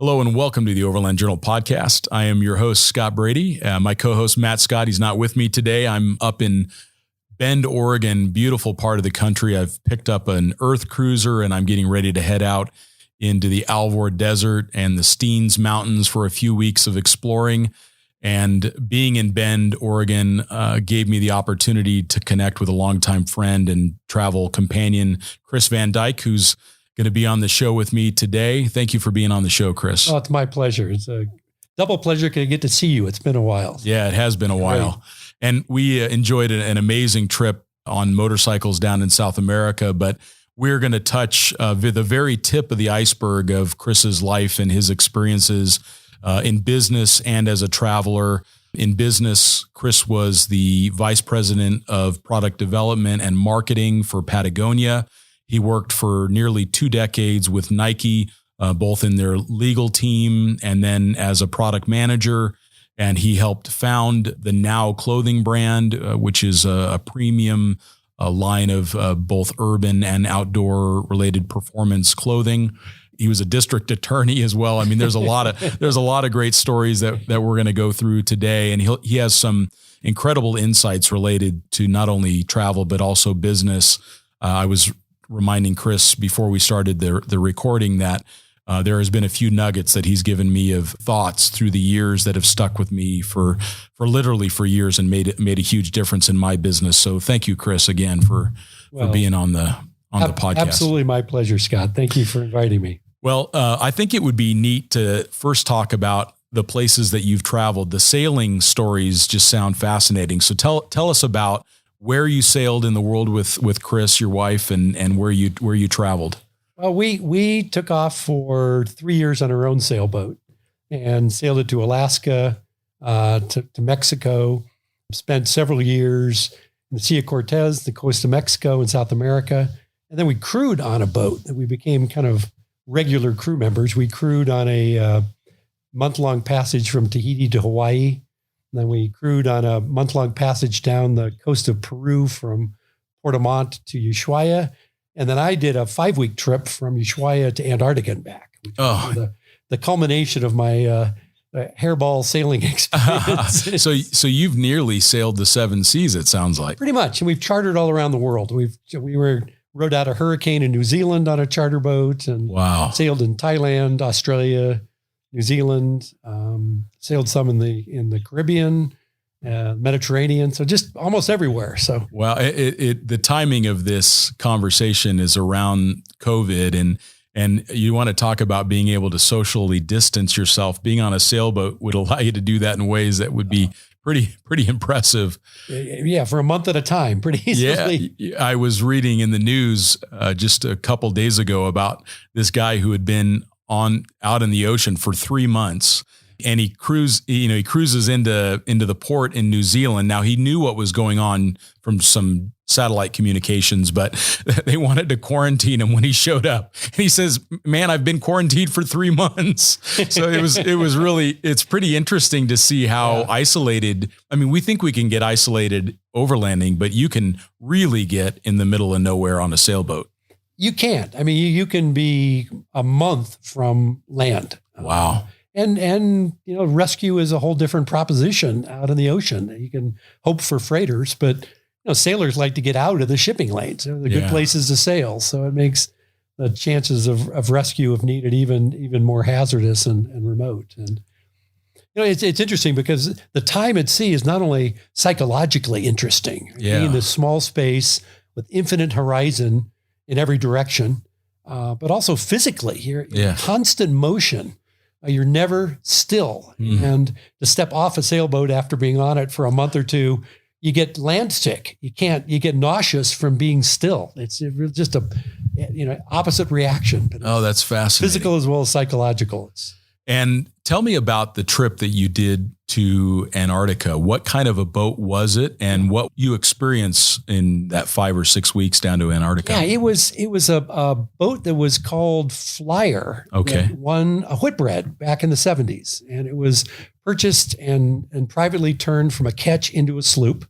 Hello and welcome to the Overland Journal podcast. I am your host, Scott Brady. My co-host, Matt Scott, he's not with me today. I'm up in Bend, Oregon, beautiful part of the country. I've picked up an earth cruiser and I'm getting ready to head out into the Alvord Desert and the Steens Mountains for a few weeks of exploring. And being in Bend, Oregon, gave me the opportunity to connect with a longtime friend and travel companion, Chris Van Dyke, who's going to be on the show with me today. Thank you for being on the show, Chris. Oh, it's my pleasure. It's a double pleasure to get to see you. It's been a while. Yeah, it has been a while. And we enjoyed an amazing trip on motorcycles down in South America, but we're going to touch the very tip of the iceberg of Chris's life and his experiences in business and as a traveler. In business, Chris was the vice president of product development and marketing for Patagonia. He worked for nearly 2 decades with Nike, both in their legal team and then as a product manager. And he helped found the Now clothing brand, which is a premium line of both urban and outdoor related performance clothing. He was a district attorney as well. I mean, there's a lot of great stories that we're going to go through today. And he has some incredible insights related to not only travel, but also business. I was reminding Chris before we started the recording that there has been a few nuggets that he's given me of thoughts through the years that have stuck with me for literally years and made a huge difference in my business. So thank you, Chris, again for being on the podcast. Absolutely my pleasure, Scott. Thank you for inviting me. Well, I think it would be neat to first talk about the places that you've traveled. The sailing stories just sound fascinating. So tell us about where you sailed in the world with Chris, your wife, and where you traveled. Well, we took off for 3 years on our own sailboat and sailed it to Alaska, to Mexico, spent several years in the Sea of Cortez, the coast of Mexico and South America. And then we crewed on a boat that we became kind of regular crew members. We crewed on a month-long passage from Tahiti to Hawaii. And then we crewed on a month-long passage down the coast of Peru from Portimont to Ushuaia. And then I did a 5-week trip from Ushuaia to Antarctica and back. The culmination of my hairball sailing experience. So you've nearly sailed the 7 seas, it sounds like. Pretty much. And we've chartered all around the world. We rode out a hurricane in New Zealand on a charter boat and sailed in Thailand, Australia, New Zealand, sailed some in the Caribbean, Mediterranean. So just almost everywhere. So, well, the timing of this conversation is around COVID and you want to talk about being able to socially distance yourself. Being on a sailboat would allow you to do that in ways that would be pretty impressive. Yeah. For a month at a time, pretty easily. Yeah. I was reading in the news just a couple days ago about this guy who had been out in the ocean for 3 months, and he cruises into the port in New Zealand. Now he knew what was going on from some satellite communications, but they wanted to quarantine him when he showed up. And he says, "Man, I've been quarantined for 3 months." So it's pretty interesting to see how isolated. I mean, we think we can get isolated overlanding, but you can really get in the middle of nowhere on a sailboat. You can't. I mean, you can be a month from land. Wow. And rescue is a whole different proposition out in the ocean. You can hope for freighters, but sailors like to get out of the shipping lanes. They're good places to sail. So it makes the chances of rescue, if needed, even more hazardous and remote. And it's interesting because the time at sea is not only psychologically interesting, being in this small space with infinite horizon in every direction, but also physically, you're in constant motion. You're never still. And to step off a sailboat after being on it for a month or two, you get land sick. You get nauseous from being still. It's just opposite reaction. Oh, that's fascinating. Physical as well as psychological. And tell me about the trip that you did to Antarctica. What kind of a boat was it, and what you experienced in that 5 or 6 weeks down to Antarctica? Yeah, it was a boat that was called Flyer. Okay. That won a Whitbread back in the 70s, and it was purchased and privately turned from a ketch into a sloop,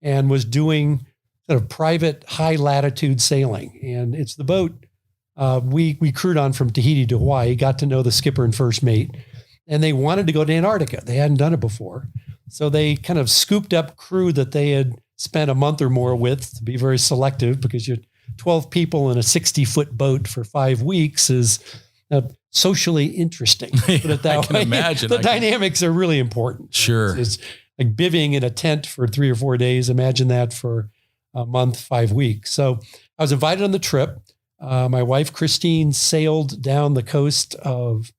and was doing sort of private high latitude sailing. And it's the boat we crewed on from Tahiti to Hawaii, got to know the skipper and first mate, and they wanted to go to Antarctica. They hadn't done it before. So they kind of scooped up crew that they had spent a month or more with, to be very selective, because you're 12 people in a 60-foot boat for 5 weeks is socially interesting. Put it that I can way. imagine. The dynamics are really important. Sure. It's like bivvying in a tent for 3 or 4 days. Imagine that for a month, 5 weeks. So I was invited on the trip. My wife, Christine, sailed down the coast of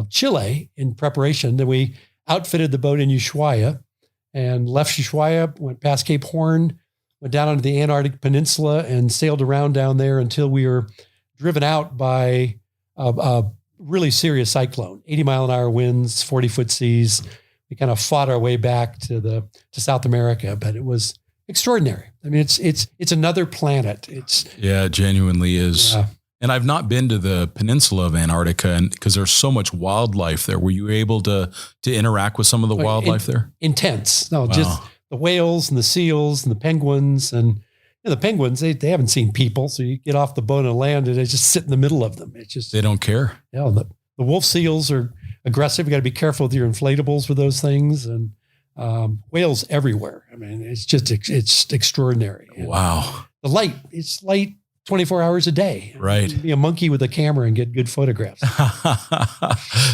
Chile in preparation. Then we outfitted the boat in Ushuaia and left Ushuaia, went past Cape Horn, went down onto the Antarctic Peninsula and sailed around down there until we were driven out by a really serious cyclone, 80-mile-an-hour winds, 40-foot seas. We kind of fought our way back to South America, but it was extraordinary. I mean, it's another planet. It genuinely is. Yeah. And I've not been to the peninsula of Antarctica, and because there's so much wildlife there. Were you able to interact with some of the wildlife there? Intense. No, Wow. just the whales and the seals and the penguins. And the penguins, they haven't seen people. So you get off the boat and land and they just sit in the middle of them. It's just, They don't care. the wolf seals are aggressive. You got to be careful with your inflatables with those things, and whales everywhere. I mean, it's extraordinary. And Wow. it's light 24 hours a day. Right. You can be a monkey with a camera and get good photographs.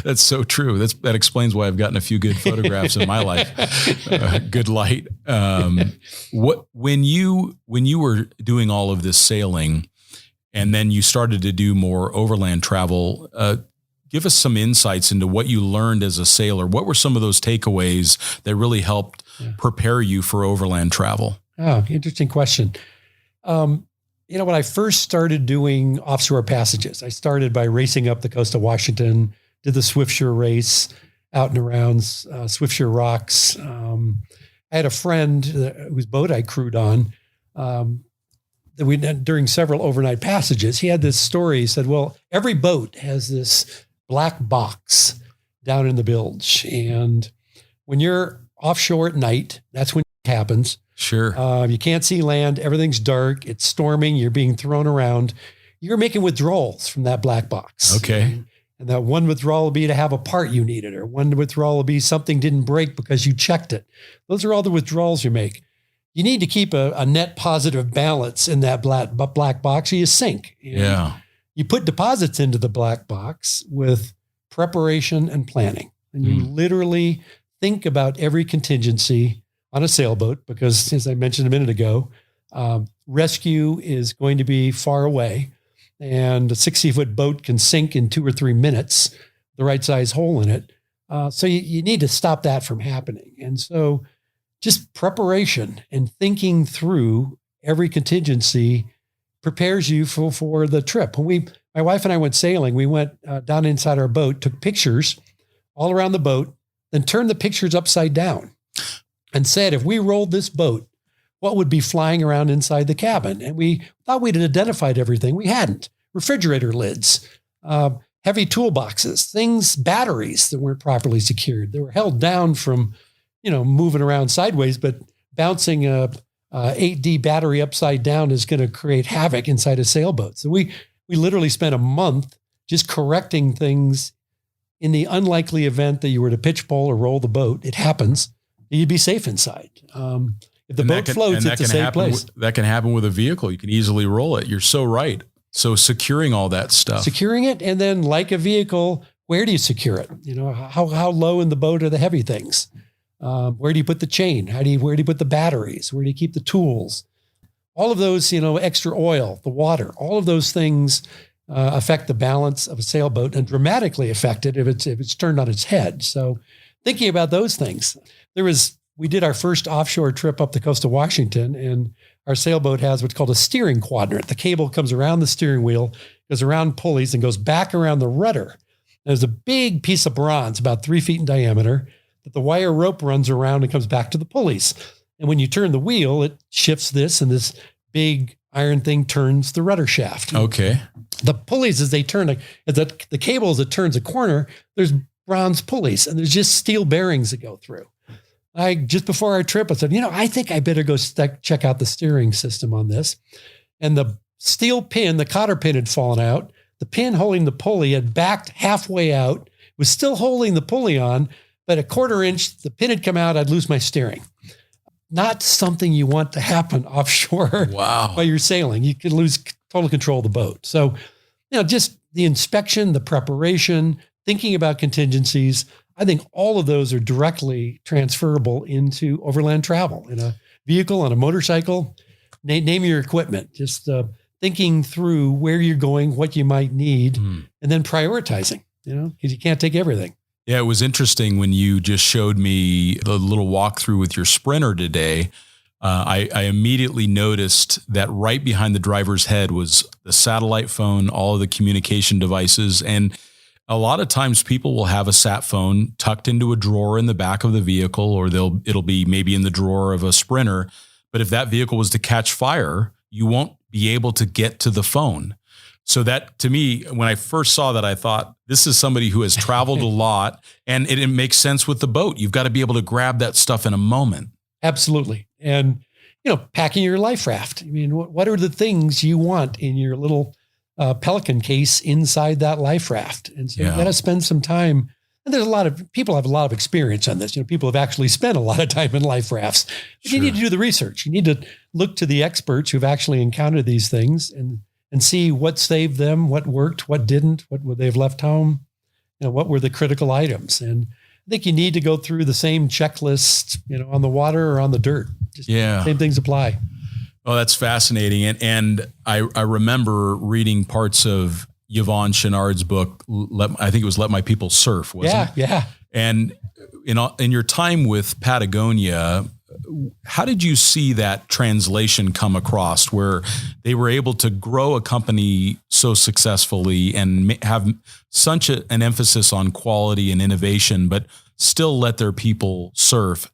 That's so true. That explains why I've gotten a few good photographs in my life. Good light. When you were doing all of this sailing, and then you started to do more overland travel, give us some insights into what you learned as a sailor. What were some of those takeaways that really helped prepare you for overland travel? Oh, interesting question. When I first started doing offshore passages, I started by racing up the coast of Washington, did the Swiftsure race out and around Swiftsure Rocks. I had a friend whose boat I crewed on that we did during several overnight passages. He had this story. He said, well, every boat has this black box down in the bilge. And when you're offshore at night, that's when it happens. Sure. You can't see land. Everything's dark. It's storming. You're being thrown around. You're making withdrawals from that black box. Okay. And that one withdrawal will be to have a part you needed, or one withdrawal will be something didn't break because you checked it. Those are all the withdrawals you make. You need to keep a net positive balance in that black box, or you sink. And you put deposits into the black box with preparation and planning. And you literally think about every contingency on a sailboat, because as I mentioned a minute ago, rescue is going to be far away, and a 60-foot boat can sink in 2 or 3 minutes, the right size hole in it. So you need to stop that from happening. And so just preparation and thinking through every contingency prepares you for the trip. When my wife and I went sailing, we went down inside our boat, took pictures all around the boat, then turned the pictures upside down and said, if we rolled this boat, what would be flying around inside the cabin? And we thought we'd identified everything. We hadn't. Refrigerator lids, heavy toolboxes, batteries that weren't properly secured. They were held down from, moving around sideways, but bouncing a 8D battery upside down is going to create havoc inside a sailboat. So we literally spent a month just correcting things in the unlikely event that you were to pitch pole or roll the boat. It happens. You'd be safe inside. If the boat floats, it's a safe place. That can happen with a vehicle. You can easily roll it. You're so right. So securing all that stuff. Securing it, and then like a vehicle, where do you secure it? How low in the boat are the heavy things? Where do you put the chain? Where do you put the batteries? Where do you keep the tools? All of those, extra oil, the water, all of those things affect the balance of a sailboat, and dramatically affect it if it's turned on its head. So thinking about those things, we did our first offshore trip up the coast of Washington, and our sailboat has what's called a steering quadrant. The cable comes around the steering wheel, goes around pulleys, and goes back around the rudder. There's a big piece of bronze, about 3 feet in diameter, that the wire rope runs around and comes back to the pulleys. And when you turn the wheel, it shifts this, and this big iron thing turns the rudder shaft. Okay. The pulleys, as they turn, the cable as it turns a corner, there's bronze pulleys, and there's just steel bearings that go through. Just before our trip, I said, I think I better go check out the steering system on this. And the steel pin, the cotter pin had fallen out. the pin holding the pulley had backed halfway out, was still holding the pulley on, but a quarter inch, the pin had come out, I'd lose my steering. Not something you want to happen offshore. Wow. While you're sailing. You could lose total control of the boat. So, just the inspection, the preparation, thinking about contingencies, I think all of those are directly transferable into overland travel in a vehicle, on a motorcycle. Name your equipment. Just thinking through where you're going, what you might need, and then prioritizing, because you can't take everything. Yeah, it was interesting when you just showed me the little walkthrough with your Sprinter today. I immediately noticed that right behind the driver's head was the satellite phone, all of the communication devices. And a lot of times people will have a sat phone tucked into a drawer in the back of the vehicle, or it'll be maybe in the drawer of a Sprinter. But if that vehicle was to catch fire, you won't be able to get to the phone. So that, to me, when I first saw that, I thought, this is somebody who has traveled a lot, and it makes sense with the boat. You've got to be able to grab that stuff in a moment. Absolutely. And, packing your life raft. I mean, what are the things you want in your little Pelican case inside that life raft? And so you got to spend some time. And there's a lot of people have a lot of experience on this. People have actually spent a lot of time in life rafts. But you need to do the research. You need to look to the experts who've actually encountered these things and see what saved them, what worked, what didn't, what would they've left home, what were the critical items. And I think you need to go through the same checklist, on the water or on the dirt. Same things apply. Oh, that's fascinating. And I remember reading parts of Yvon Chouinard's book. I think it was Let My People Surf, wasn't it? Yeah. And in your time with Patagonia, how did you see that translation come across, where they were able to grow a company so successfully and have such an emphasis on quality and innovation, but still let their people surf?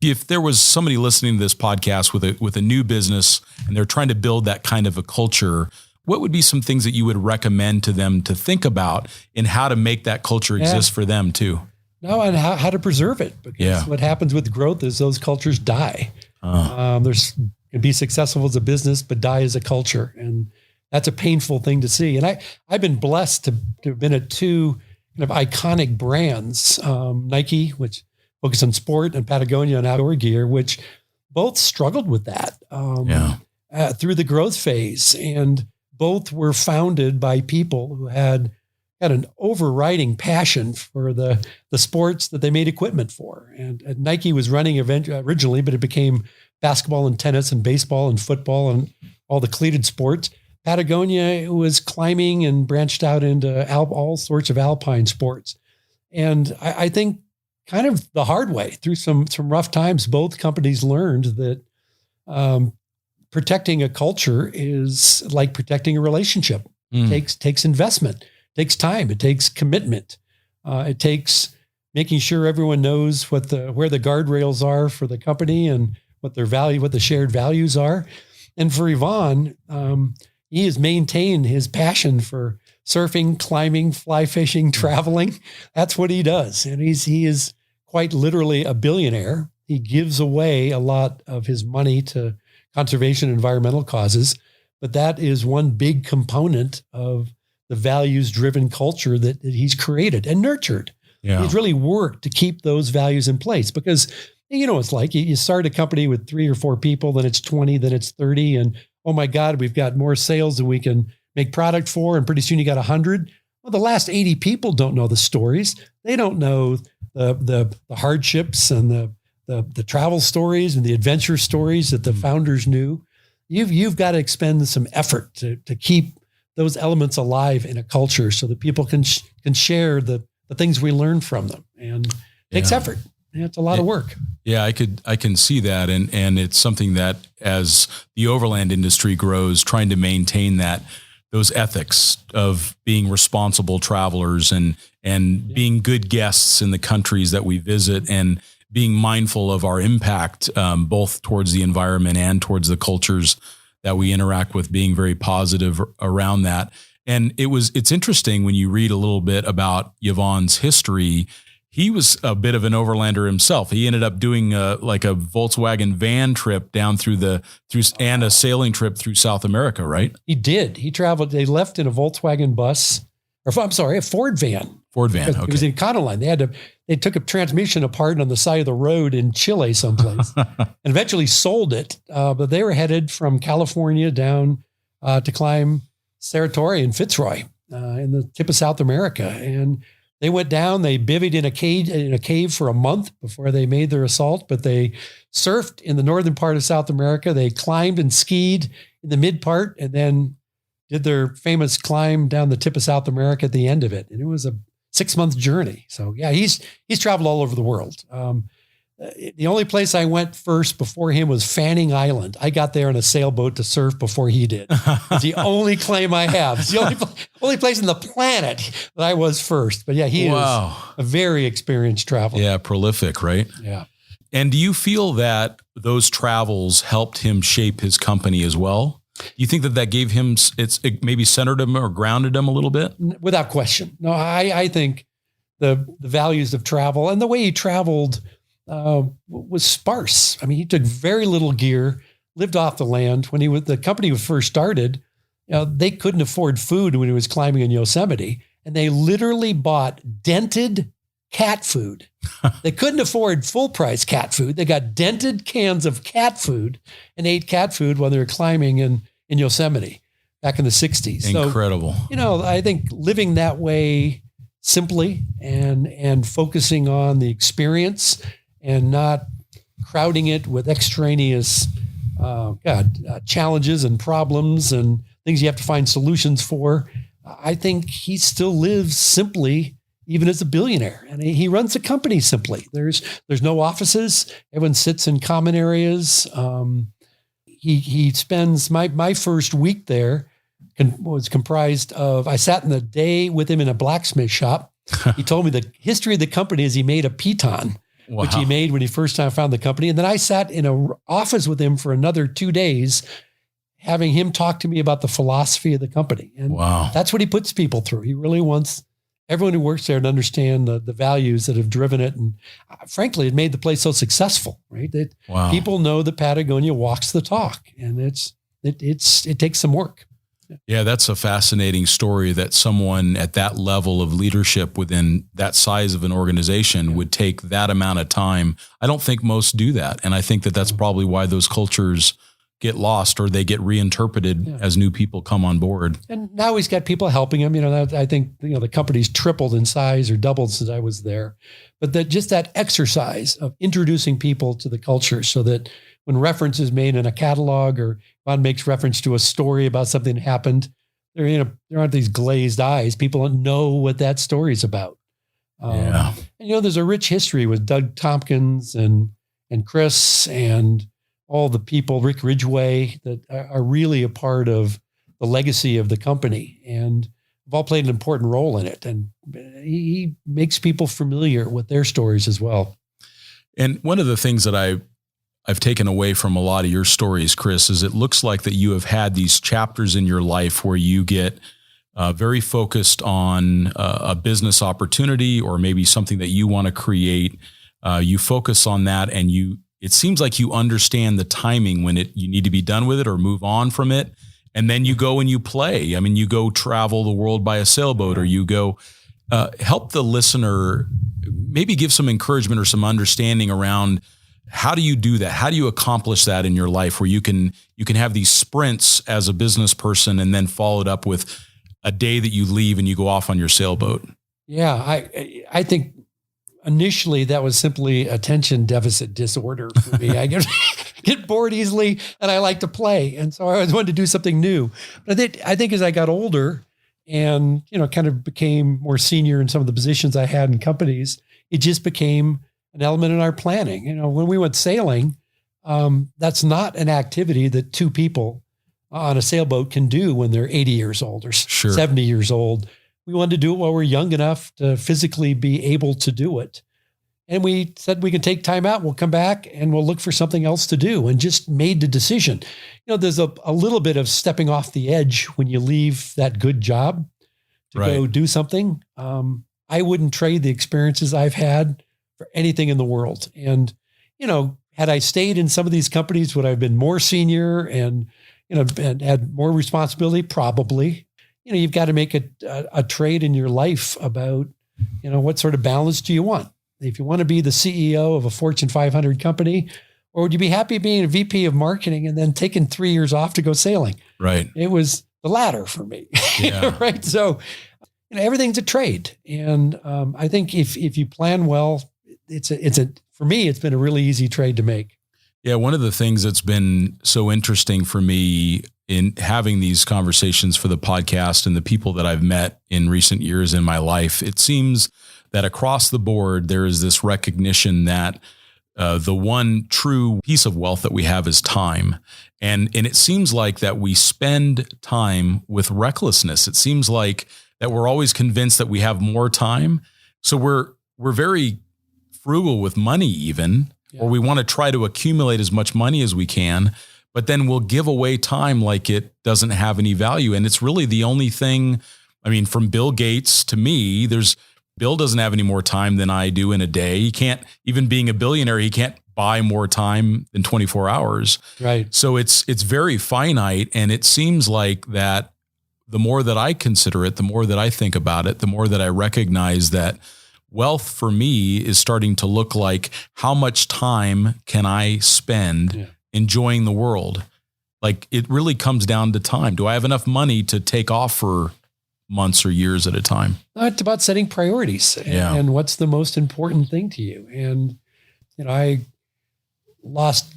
If there was somebody listening to this podcast with a new business and they're trying to build that kind of a culture, what would be some things that you would recommend to them to think about in how to make that culture exist for them too? No, and how to preserve it. Because what happens with growth is those cultures die. There's can be successful as a business, but die as a culture. And that's a painful thing to see. And I've been blessed to have been at two kind of iconic brands, Nike, which focus on sport, and Patagonia and outdoor gear, which both struggled with that through the growth phase. And both were founded by people who had an overriding passion for the sports that they made equipment for. And Nike was running originally, but it became basketball and tennis and baseball and football and all the cleated sports. Patagonia was climbing and branched out into all sorts of alpine sports. And I think kind of the hard way through some rough times, both companies learned that protecting a culture is like protecting a relationship. It takes investment. Takes time. It takes commitment. It takes making sure everyone knows where the guardrails are for the company and what the shared values are. And for Yvon, he has maintained his passion for surfing, climbing, fly fishing, traveling. That's what he does. And he is quite literally a billionaire. He gives away a lot of his money to conservation and environmental causes, but that is one big component of the values-driven culture that he's created and nurtured. Yeah. He's really worked to keep those values in place because, it's like you start a company with 3 or 4 people, then it's 20, then it's 30. And oh my God, we've got more sales than we can make product for. And pretty soon you got 100. Well, the last 80 people don't know the stories. They don't know the hardships and the travel stories and the adventure stories that the founders knew. You've got to expend some effort to keep those elements alive in a culture so that people can share the things we learn from them. And it takes effort. It's a lot of work. Yeah, I can see that. And it's something that as the overland industry grows, trying to maintain those ethics of being responsible travelers and being good guests in the countries that we visit and being mindful of our impact, both towards the environment and towards the cultures that we interact with, being very positive around that. And it's interesting when you read a little bit about Yvon's history. he was a bit of an overlander himself. He ended up doing like a Volkswagen van trip down and a sailing trip through South America, right? He did. He traveled. They left in a Volkswagen bus, or I'm sorry, a Ford van. Ford van. Okay. It was in Econoline. They took a transmission apart on the side of the road in Chile someplace and eventually sold it. But they were headed from California down to climb Serratore and Fitzroy in the tip of South America. And they went down, they bivvied in a cave for a month before they made their assault, but they surfed in the northern part of South America. They climbed and skied in the mid part and then did their famous climb down the tip of South America at the end of it. And it was a 6-month journey. So yeah, he's traveled all over the world. The only place I went first before him was Fanning Island. I got there in a sailboat to surf before he did. It's the only claim I have. It's the only place on the planet that I was first. But yeah, he is a very experienced traveler. Yeah, prolific, right? Yeah. And do you feel that those travels helped him shape his company as well? Do you think that gave him, it maybe centered him or grounded him a little bit? Without question. No, I think the values of travel and the way he traveled was sparse. I mean, he took very little gear, lived off the land. When the company was first started, they couldn't afford food when he was climbing in Yosemite, and they literally bought dented cat food. They couldn't afford full price cat food. They got dented cans of cat food and ate cat food while they were climbing in Yosemite back in the 60s. Incredible. So, I think living that way simply and focusing on the experience and not crowding it with extraneous challenges and problems and things you have to find solutions for. I think he still lives simply, even as a billionaire. And he runs the company simply. There's no offices. Everyone sits in common areas. He spends my first week there was comprised of, I sat in the day with him in a blacksmith shop. He told me the history of the company is he made a piton. Wow. Which he made when he first time found the company. And then I sat in an office with him for another 2 days, having him talk to me about the philosophy of the company. And that's what he puts people through. He really wants everyone who works there to understand the values that have driven it. And frankly, it made the place so successful, right? That people know that Patagonia walks the talk, and it takes some work. Yeah, that's a fascinating story that someone at that level of leadership within that size of an organization would take that amount of time. I don't think most do that. And I think that that's probably why those cultures get lost or they get reinterpreted as new people come on board. And now he's got people helping him. I think the company's tripled in size or doubled since I was there. But that exercise of introducing people to the culture so that when reference is made in a catalog or one makes reference to a story about something that happened, there aren't these glazed eyes. People don't know what that story is about. And there's a rich history with Doug Tompkins and Chris and all the people, Rick Ridgway, that are really a part of the legacy of the company and have all played an important role in it. And he makes people familiar with their stories as well. And one of the things that I've taken away from a lot of your stories, Chris, is it looks like that you have had these chapters in your life where you get very focused on a business opportunity or maybe something that you want to create. You focus on that and it seems like you understand the timing when you need to be done with it or move on from it. And then you go and you play. I mean, you go travel the world by a sailboat or you go help the listener, maybe give some encouragement or some understanding around how do you do that? How do you accomplish that in your life where you can have these sprints as a business person and then follow it up with a day that you leave and you go off on your sailboat? Yeah, I think initially that was simply attention deficit disorder for me. I get bored easily and I like to play. And so I always wanted to do something new. But I think as I got older and, kind of became more senior in some of the positions I had in companies, it just became an element in our planning. When we went sailing, that's not an activity that two people on a sailboat can do when they're 80 years old or 70 years old. We wanted to do it while we're young enough to physically be able to do it. And we said we can take time out, we'll come back and we'll look for something else to do, and just made the decision. There's a little bit of stepping off the edge when you leave that good job to go do something. I wouldn't trade the experiences I've had for anything in the world. And, had I stayed in some of these companies, would I have been more senior and, and had more responsibility? Probably. You've got to make a trade in your life about, what sort of balance do you want? If you want to be the CEO of a Fortune 500 company, or would you be happy being a VP of marketing and then taking 3 years off to go sailing? Right. It was the latter for me. Yeah. Right. So, everything's a trade. And I think if you plan well, for me, it's been a really easy trade to make. Yeah. One of the things that's been so interesting for me in having these conversations for the podcast and the people that I've met in recent years in my life, it seems that across the board, there is this recognition that the one true piece of wealth that we have is time. And it seems like that we spend time with recklessness. It seems like that we're always convinced that we have more time. So we're very frugal with money even, or we want to try to accumulate as much money as we can, but then we'll give away time like it doesn't have any value. And it's really the only thing, from Bill Gates to me, Bill doesn't have any more time than I do in a day. He can't, even being a billionaire, he can't buy more time than 24 hours. Right. So it's very finite. And it seems like that the more that I consider it, the more that I think about it, the more that I recognize that wealth for me is starting to look like how much time can I spend enjoying the world? Like it really comes down to time. Do I have enough money to take off for months or years at a time? It's about setting priorities and what's the most important thing to you. And, I lost,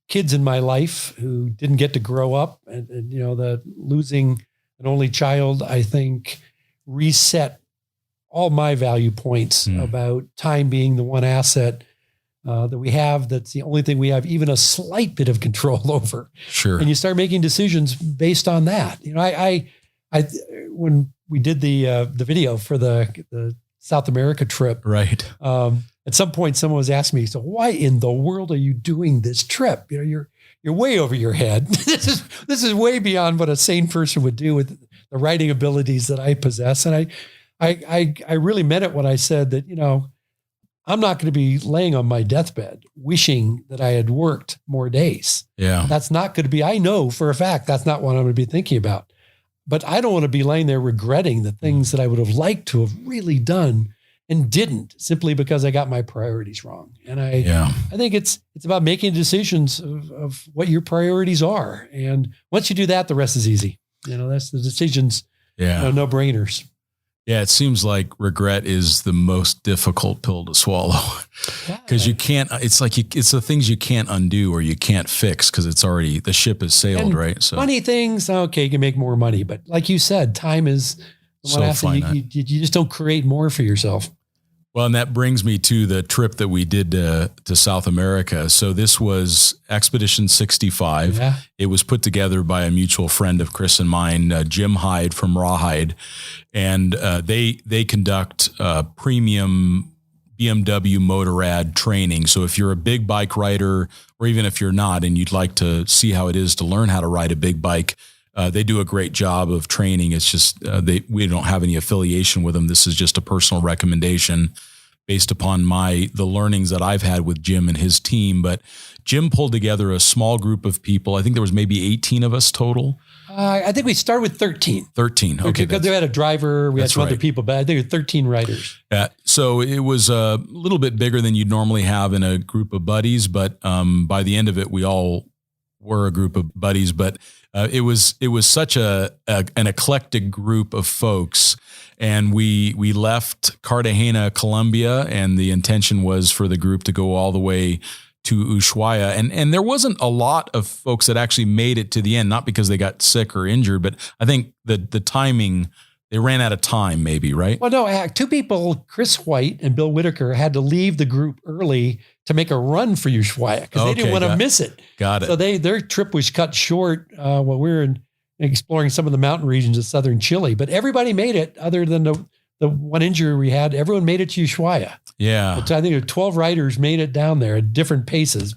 kids in my life who didn't get to grow up and the losing an only child, I think reset all my value points about time being the one asset that we have. That's the only thing we have even a slight bit of control over. Sure. And you start making decisions based on that. I when we did the video for the South America trip, right. At some point, someone was asking me, "So why in the world are you doing this trip? You're way over your head. This is way beyond what a sane person would do with the writing abilities that I possess." And I really meant it when I said that, I'm not going to be laying on my deathbed wishing that I had worked more days. Yeah. That's not going to be, I know for a fact that's not what I'm going to be thinking about. But I don't want to be laying there regretting the things that I would have liked to have really done and didn't, simply because I got my priorities wrong. And I think it's about making decisions of what your priorities are. And once you do that, the rest is easy. That's the decisions, no brainers. Yeah, it seems like regret is the most difficult pill to swallow because you can't. It's like it's the things you can't undo or you can't fix because it's already the ship has sailed, right? So money things, okay, you can make more money, but like you said, time is the one asset. You just don't create more for yourself. Well, and that brings me to the trip that we did to South America. So this was Expedition 65. Yeah. It was put together by a mutual friend of Chris and mine, Jim Hyde from Rawhide. And they conduct premium BMW Motorrad training. So if you're a big bike rider, or even if you're not, and you'd like to see how it is to learn how to ride a big bike, they do a great job of training. It's just we don't have any affiliation with them. This is just a personal recommendation based upon the learnings that I've had with Jim and his team. But Jim pulled together a small group of people. I think there was maybe 18 of us total. I think we started with 13. 13. Okay. Because they had a driver, we had some other people, but I think it was 13 riders. So it was a little bit bigger than you'd normally have in a group of buddies. But by the end of it, we all were a group of buddies. But it was such an eclectic group of folks. And we left Cartagena, Colombia, and the intention was for the group to go all the way to Ushuaia. And there wasn't a lot of folks that actually made it to the end, not because they got sick or injured, but I think the timing, they ran out of time maybe, right? Well, no, two people, Chris White and Bill Whitaker, had to leave the group early to make a run for Ushuaia because they didn't want to miss it. Got it. So their trip was cut short while we were exploring some of the mountain regions of southern Chile. But everybody made it other than the one injury we had. Everyone made it to Ushuaia. Yeah. But I think 12 riders made it down there at different paces.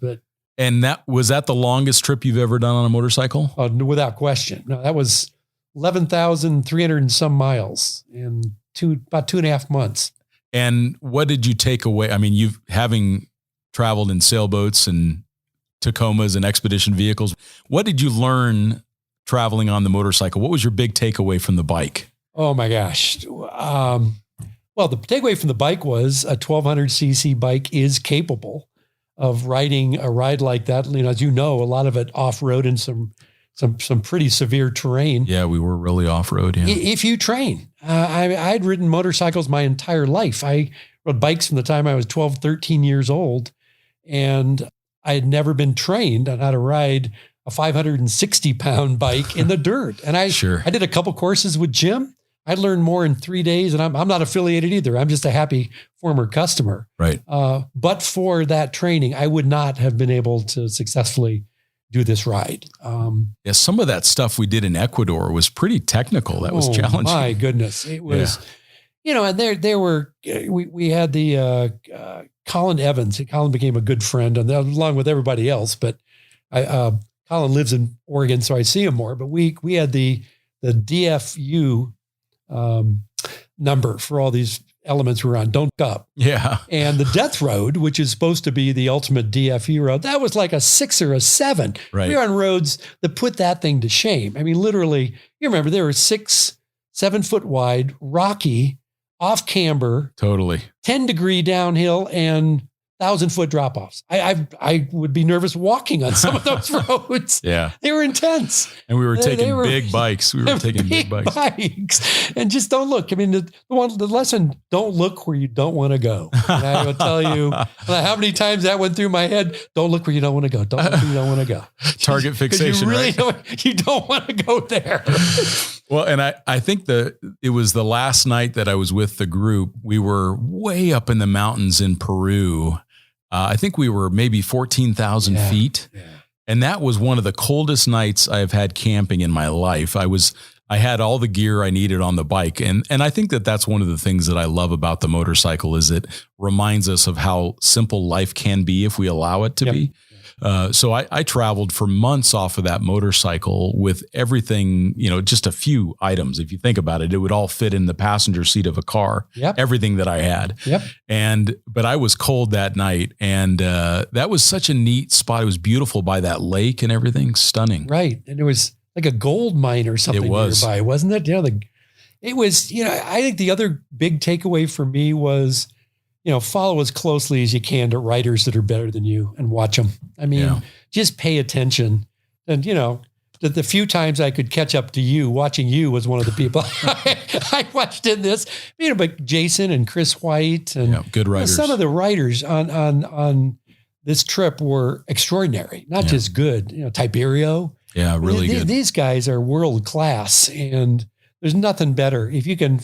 And was that the longest trip you've ever done on a motorcycle? Without question. No, that was 11,300 and some miles and about 2.5 months. And what did you take away? I mean, you've having traveled in sailboats and Tacomas and expedition vehicles. What did you learn traveling on the motorcycle? What was your big takeaway from the bike? Oh my gosh. Well, the takeaway from the bike was a 1200cc bike is capable of riding a ride like that. You know, as you know, a lot of it off-road in some pretty severe terrain. Yeah, we were really off-road. Yeah. If you train, I'd ridden motorcycles my entire life. I rode bikes from the time I was 12, 13 years old. And I had never been trained on how to ride a 560-pound bike in the dirt. And I did a couple courses with Jim. I learned more in 3 days, and I'm not affiliated either. I'm just a happy former customer. Right. But for that training, I would not have been able to successfully do this ride. Yeah, some of that stuff we did in Ecuador was pretty technical. That was challenging. My goodness. It was, you know, and there were, we had the Colin Evans. Colin became a good friend along with everybody else, but Colin lives in Oregon, so I see him more, but we had the DFU number for all these elements we were on. Don't up. Yeah. And the Death Road, which is supposed to be the ultimate DFU road, that was like a 6 or a 7. Right. We were on roads that put that thing to shame. I mean, literally, you remember there were 6, 7 foot wide, rocky, off camber, totally 10-degree downhill and 1,000-foot drop-offs. I would be nervous walking on some of those roads. Yeah. They were intense. And we were taking big bikes. We were taking big bikes. And just don't look. I mean, the lesson, don't look where you don't want to go. And I will tell you how many times that went through my head. Don't look where you don't want to go. Don't look where you don't want to go. Target fixation, you really right? You don't want to go there. Well, and I think it was the last night that I was with the group. We were way up in the mountains in Peru. I think we were maybe 14,000 feet. Yeah. And that was one of the coldest nights I've had camping in my life. I had all the gear I needed on the bike. And I think that's one of the things that I love about the motorcycle is it reminds us of how simple life can be if we allow it to be. So I traveled for months off of that motorcycle with everything, you know, just a few items. If you think about it, it would all fit in the passenger seat of a car, everything that I had. But I was cold that night, and that was such a neat spot. It was beautiful by that lake and everything, stunning. Right. And it was like a gold mine or something nearby, wasn't it? Yeah. It was, you know, I think the other big takeaway for me was, you know, follow as closely as you can to riders that are better than you and watch them. I mean, just pay attention. And, you know, the few times I could catch up to you, watching you was one of the people I watched in this, you know, but Jason and Chris White and good riders. Some of the riders on this trip were extraordinary, not just good, you know, Tiberio. Yeah, really good. These guys are world class, and there's nothing better. If you can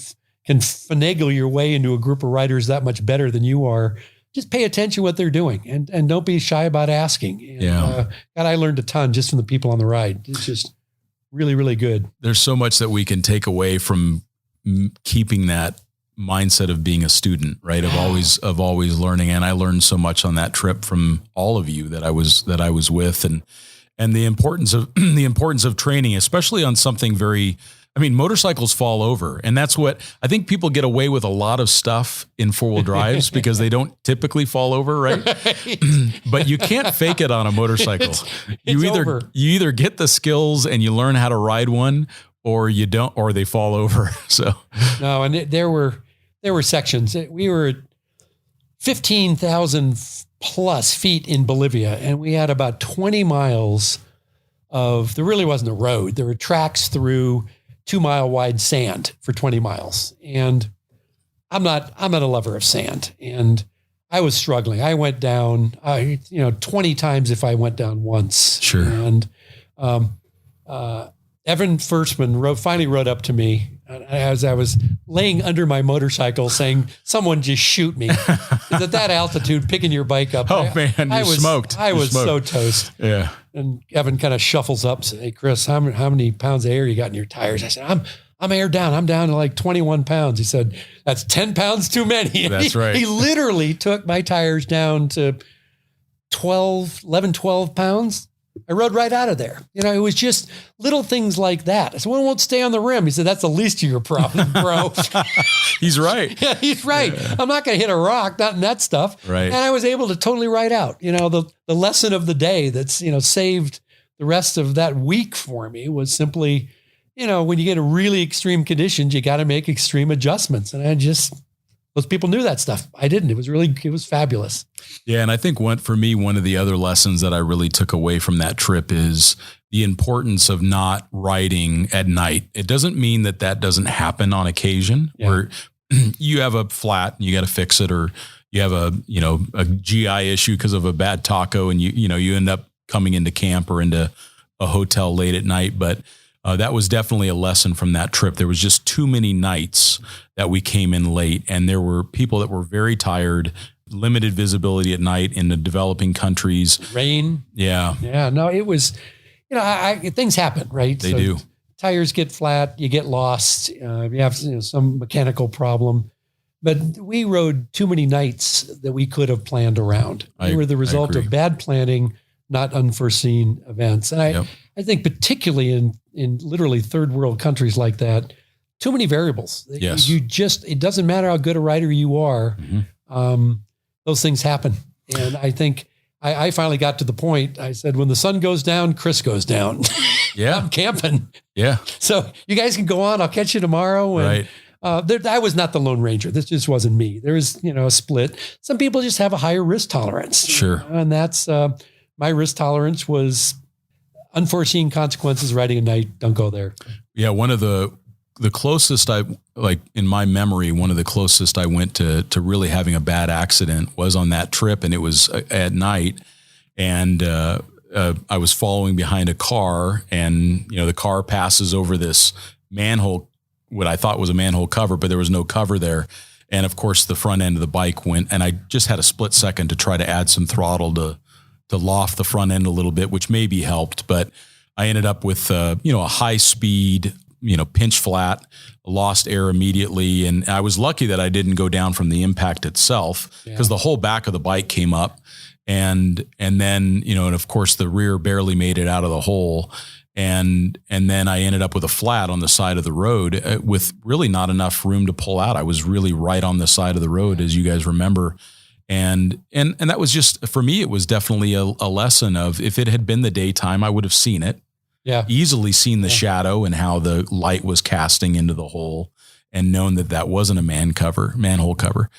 finagle your way into a group of riders that much better than you are, just pay attention to what they're doing and don't be shy about asking. And, God, I learned a ton just from the people on the ride. It's just really, really good. There's so much that we can take away from keeping that mindset of being a student, right? Of always learning. And I learned so much on that trip from all of you that I was with, and the importance of training, especially on something very, I mean, motorcycles fall over, and that's what I think people get away with a lot of stuff in 4-wheel drives because they don't typically fall over, right? But you can't fake it on a motorcycle. You either get the skills and you learn how to ride one, or you don't, or they fall over. So no, and there were sections. We were at 15,000 plus feet in Bolivia, and we had about 20 miles of, there really wasn't a road. There were tracks through 2-mile wide sand for 20 miles. And I'm not a lover of sand. And I was struggling. I went down, 20 times if I went down once. Sure. And Evan Firstman finally rode up to me as I was laying under my motorcycle saying, someone just shoot me. At that altitude, picking your bike up. You're smoked. I was so toast. Yeah. And Evan kind of shuffles up, says, hey, Chris, how many pounds of air you got in your tires? I said, I'm air down. I'm down to like 21 pounds. He said, that's 10 pounds too many. That's right. He literally took my tires down to 12 pounds. I rode right out of there. It was just little things like that. I said, well, it won't stay on the rim. He said, that's the least of your problem, bro. He's right. Yeah, he's right. Yeah. I'm not going to hit a rock, not in that stuff. Right. And I was able to totally ride out. The lesson of the day that's, saved the rest of that week for me was simply, when you get a really extreme conditions, you got to make extreme adjustments. And those people knew that stuff. I didn't. It was fabulous. Yeah. And I think for me, one of the other lessons that I really took away from that trip is the importance of not riding at night. It doesn't mean that doesn't happen on occasion where you have a flat and you got to fix it, or you have a GI issue because of a bad taco, and you end up coming into camp or into a hotel late at night. But that was definitely a lesson from that trip. There was just too many nights that we came in late, and there were people that were very tired, limited visibility at night in the developing countries. Rain. Yeah. Yeah. No, it was, things happen, right? They do. Tires get flat, you get lost, you have some mechanical problem. But we rode too many nights that we could have planned around. They were the result of bad planning, not unforeseen events. And I think particularly in literally third world countries like that, too many variables. Yes. It doesn't matter how good a rider you are. Mm-hmm. Those things happen. And I think I finally got to the point. I said, when the sun goes down, Chris goes down. Yeah. I'm camping. Yeah. So you guys can go on. I'll catch you tomorrow. And, right. I was not the Lone Ranger. This just wasn't me. There was, a split. Some people just have a higher risk tolerance. Sure. And that's, my risk tolerance was unforeseen consequences riding at night. Don't go there. Yeah. One of the closest in my memory, one of the closest I went to really having a bad accident was on that trip. And it was at night, and, I was following behind a car, and, the car passes over this manhole, what I thought was a manhole cover, but there was no cover there. And of course the front end of the bike went, and I just had a split second to try to add some throttle to loft the front end a little bit, which maybe helped, but I ended up with, a high speed, pinch flat, lost air immediately. And I was lucky that I didn't go down from the impact itself, because the whole back of the bike came up, and then, and of course the rear barely made it out of the hole. And then I ended up with a flat on the side of the road with really not enough room to pull out. I was really right on the side of the road, as you guys remember. And that was just, for me, it was definitely a lesson of, if it had been the daytime, I would have seen it. Yeah. Easily seen the shadow and how the light was casting into the hole, and known that wasn't a manhole cover.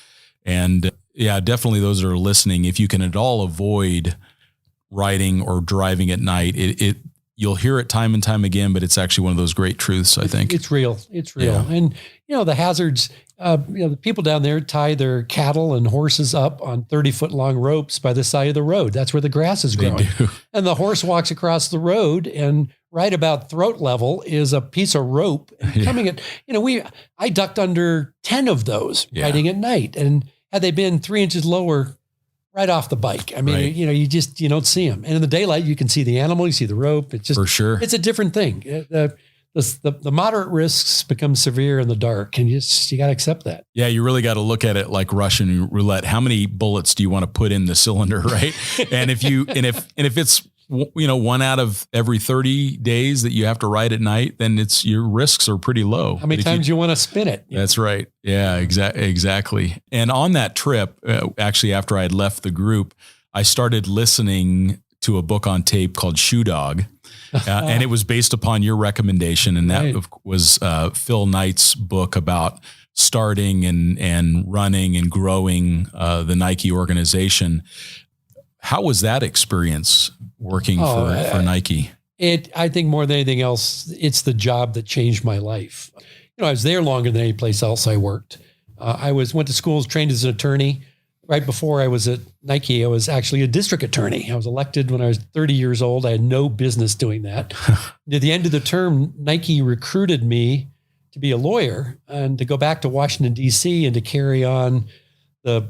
And yeah, definitely those that are listening, if you can at all avoid riding or driving at night, you'll hear it time and time again, but it's actually one of those great truths, I think. It's real. It's real. Yeah. And, the hazards, the people down there tie their cattle and horses up on 30-foot long ropes by the side of the road. That's where the grass is growing. They do. And the horse walks across the road, and right about throat level is a piece of rope coming at, I ducked under 10 of those riding at night. And had they been 3 inches lower, right off the bike. I mean, you don't see them. And in the daylight, you can see the animal, you see the rope. It's just, for sure, it's a different thing. The moderate risks become severe in the dark, and you got to accept that. Yeah. You really got to look at it like Russian roulette. How many bullets do you want to put in the cylinder? Right. And if it's, one out of every 30 days that you have to ride at night, then your risks are pretty low. How many times you want to spin it? That's right. Yeah, exactly. And on that trip, actually, after I had left the group, I started listening to a book on tape called Shoe Dog. And it was based upon your recommendation. And that was Phil Knight's book about starting and running and growing the Nike organization. How was that experience working for Nike? I think more than anything else, it's the job that changed my life. I was there longer than any place else I worked. I went to school, trained as an attorney. Right before I was at Nike, I was actually a district attorney. I was elected when I was 30 years old. I had no business doing that. At the end of the term, Nike recruited me to be a lawyer and to go back to Washington, D.C. and to carry on the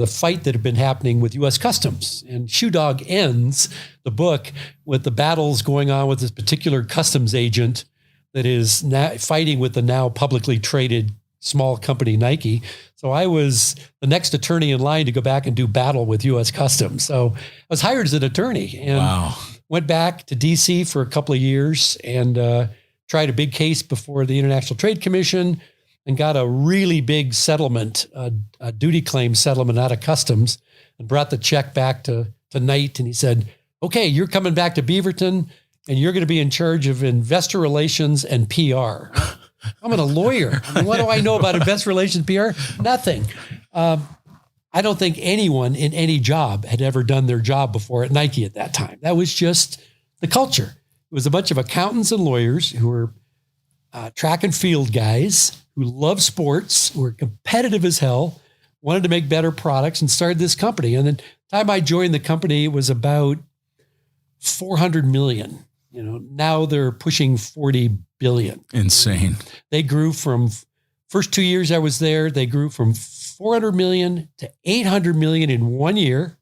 fight that had been happening with U.S. Customs. And Shoe Dog ends the book with the battles going on with this particular customs agent that is now fighting with the now publicly traded small company Nike. So I was the next attorney in line to go back and do battle with U.S. Customs. So I was hired as an attorney. And went back to DC for a couple of years and tried a big case before the International Trade Commission and got a really big settlement, a duty claim settlement out of customs, and brought the check back to Knight. And he said, okay, you're coming back to Beaverton and you're going to be in charge of investor relations and PR. I'm a lawyer. I mean, what do I know about investor relations, PR? Nothing. I don't think anyone in any job had ever done their job before at Nike at that time. That was just the culture. It was a bunch of accountants and lawyers who were track and field guys who loved sports, who were competitive as hell, wanted to make better products, and started this company. And then the time I joined the company, it was about 400 million. You know, now they're pushing 40 billion. Insane. They grew from first 2 years I was there, they grew from 400 million to 800 million in 1 year,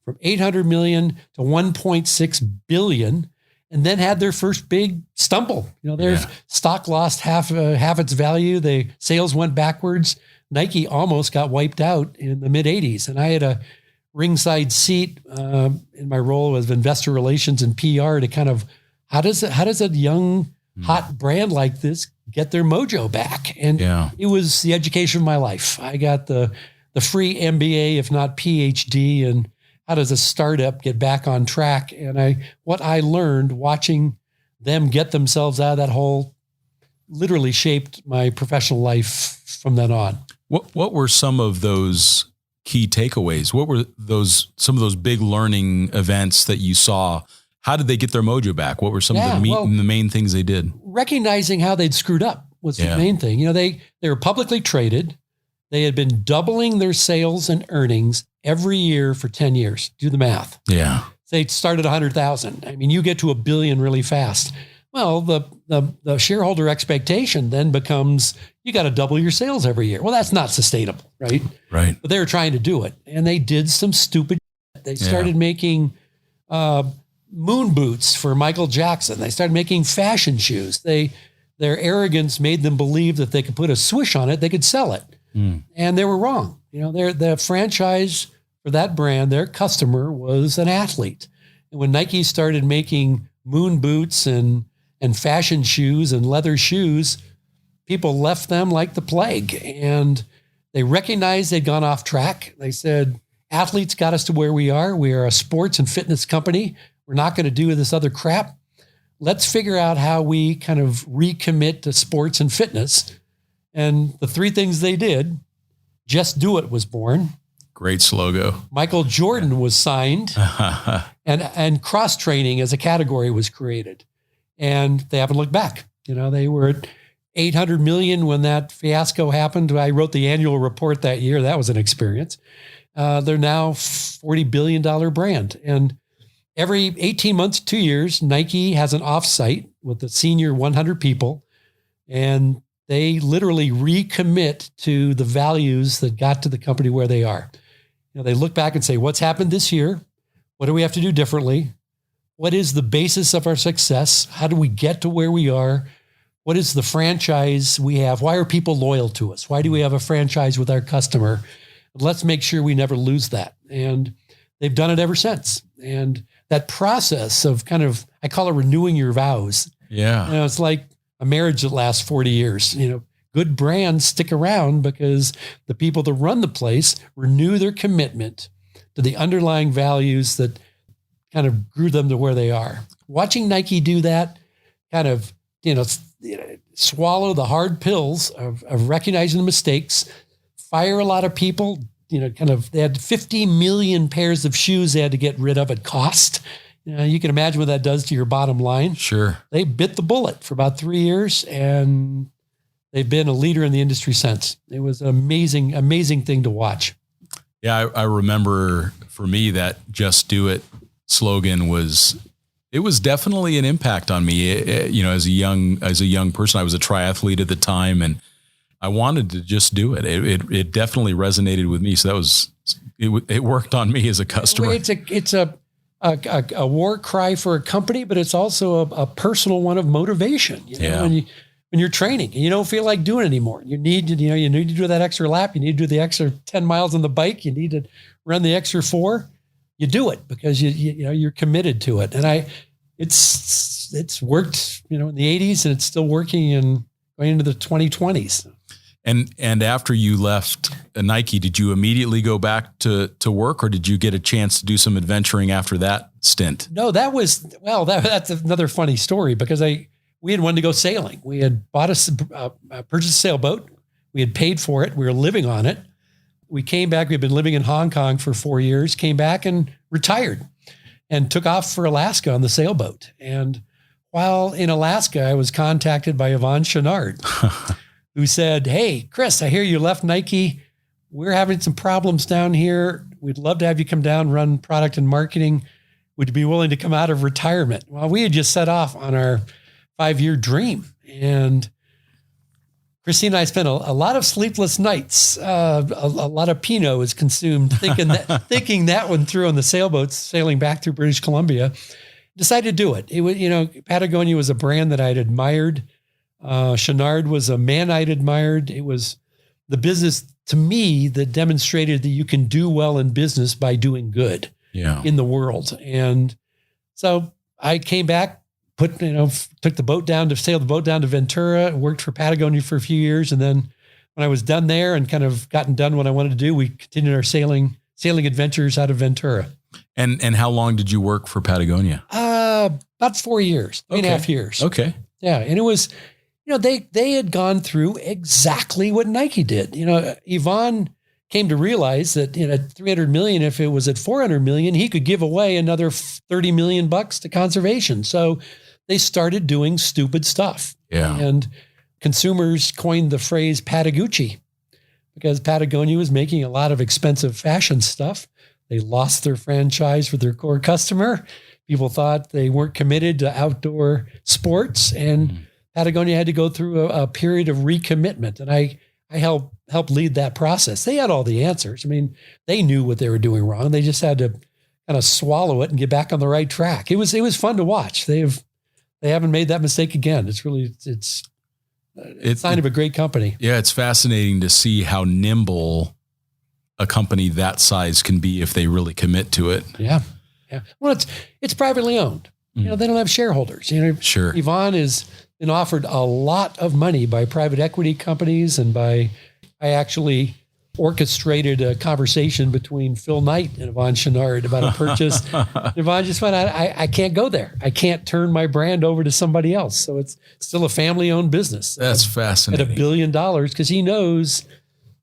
from 800 million to 1.6 billion, and then had their first big stumble. You know, their stock lost half its value. The sales went backwards. Nike almost got wiped out in the mid 80s. And I had a ringside seat in my role as investor relations and PR to kind of, how does a young, hot brand like this get their mojo back? And it was the education of my life. I got the free MBA, if not PhD, and how does a startup get back on track? And what I learned watching them get themselves out of that hole literally shaped my professional life from then on. What were some of those key takeaways? What were some of those big learning events that you saw? How did they get their mojo back? What were some of the main things they did? Recognizing how they'd screwed up was the main thing. You know, they were publicly traded. They had been doubling their sales and earnings every year for 10 years. Do the math. Yeah. They started 100,000. I mean, you get to $1 billion really fast. Well, the shareholder expectation then becomes you got to double your sales every year. Well, that's not sustainable, right? Right. But they were trying to do it, and they did some stupid shit. They started making moon boots for Michael Jackson. They started making fashion shoes. Their arrogance made them believe that they could put a swoosh on it, they could sell it. And they were wrong. You know, the franchise for that brand, their customer was an athlete. And when Nike started making moon boots and fashion shoes and leather shoes, people left them like the plague. And they recognized they'd gone off track. They said, athletes got us to where we are. We are a sports and fitness company. We're not going to do this other crap. Let's figure out how we kind of recommit to sports and fitness. And the three things they did, Just Do It was born. Great slogan. Michael Jordan was signed and cross-training as a category was created. And they haven't looked back. You know, they were at 800 million when that fiasco happened. I wrote the annual report that year. That was an experience. They're now $40 billion brand. And every 18 months, 2 years, Nike has an offsite with the senior 100 people. And they literally recommit to the values that got to the company where they are. You know, they look back and say, what's happened this year? What do we have to do differently? What is the basis of our success? How do we get to where we are? What is the franchise we have? Why are people loyal to us? Why do we have a franchise with our customer? Let's make sure we never lose that. And they've done it ever since. And that process of kind of, I call it renewing your vows. Yeah. You know, it's like a marriage that lasts 40 years. You know, good brands stick around because the people that run the place renew their commitment to the underlying values that kind of grew them to where they are. Watching Nike do that, kind of, swallow the hard pills of recognizing the mistakes, fire a lot of people, they had 50 million pairs of shoes they had to get rid of at cost. You can imagine what that does to your bottom line. Sure. They bit the bullet for about 3 years, and they've been a leader in the industry since. It was an amazing, amazing thing to watch. Yeah, I remember for me that Just Do It slogan was definitely an impact on me. As a young person, I was a triathlete at the time, and I wanted to just do it. It definitely resonated with me. So it worked on me as a customer. It's a war cry for a company, but it's also a personal one of motivation. When you're training and you don't feel like doing it anymore, you need to do that extra lap. You need to do the extra 10 miles on the bike. You need to run the extra 4. You do it because you're committed to it. And it's worked, in the 80s, and it's still working and going into the 2020s. And after you left Nike, did you immediately go back to work, or did you get a chance to do some adventuring after that stint? No, that's another funny story, because we had wanted to go sailing. We had purchased a sailboat. We had paid for it. We were living on it. We came back. We'd been living in Hong Kong for 4 years, came back and retired and took off for Alaska on the sailboat. And while in Alaska, I was contacted by Yvon Chouinard, who said, "Hey, Chris, I hear you left Nike. We're having some problems down here. We'd love to have you come down, run product and marketing. Would you be willing to come out of retirement?" Well, we had just set off on our 5-year dream. And Christine and I spent a lot of sleepless nights. A lot of Pinot was consumed thinking that one through on the sailboats, sailing back through British Columbia. Decided to do it. It was, Patagonia was a brand that I'd admired. Chouinard was a man I'd admired. It was the business to me that demonstrated that you can do well in business by doing good in the world. And so I came back, sailed the boat down to Ventura, worked for Patagonia for a few years. And then when I was done there and kind of gotten done what I wanted to do, we continued our sailing adventures out of Ventura. And how long did you work for Patagonia? About 4 years, 3.5 years. Okay. Yeah. And it was, they had gone through exactly what Nike did. Yvon came to realize that, at 300 million, if it was at 400 million, he could give away another 30 million bucks to conservation. So they started doing stupid stuff. Yeah. And consumers coined the phrase Patagucci, because Patagonia was making a lot of expensive fashion stuff. They lost their franchise with their core customer. People thought they weren't committed to outdoor sports, and Patagonia had to go through a period of recommitment. And I helped lead that process. They had all the answers. I mean, they knew what they were doing wrong. They just had to kind of swallow it and get back on the right track. It was fun to watch. They haven't made that mistake again. It's a sign of a great company. Yeah, it's fascinating to see how nimble a company that size can be if they really commit to it. Yeah. Yeah. Well, it's privately owned. They don't have shareholders. Sure. Yvon has been offered a lot of money by private equity companies, and I actually orchestrated a conversation between Phil Knight and Yvon Chouinard about a purchase. Yvon just went, I can't go there. I can't turn my brand over to somebody else. So it's still a family-owned business. That's fascinating. At $1 billion, because he knows,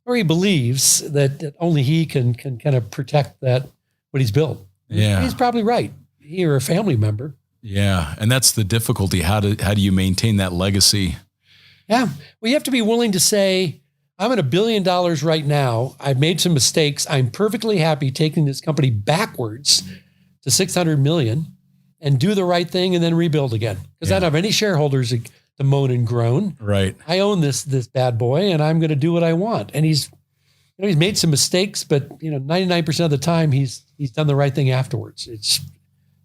or he believes, that only he can kind of protect what he's built. Yeah. He's probably right. He or a family member. Yeah. And that's the difficulty. How do you maintain that legacy? Yeah. Well, you have to be willing to say, I'm at $1 billion right now. I've made some mistakes. I'm perfectly happy taking this company backwards to 600 million and do the right thing and then rebuild again. Because I don't have any shareholders to moan and groan. Right. I own this bad boy, and I'm going to do what I want. And he's made some mistakes, but 99% of the time he's done the right thing afterwards.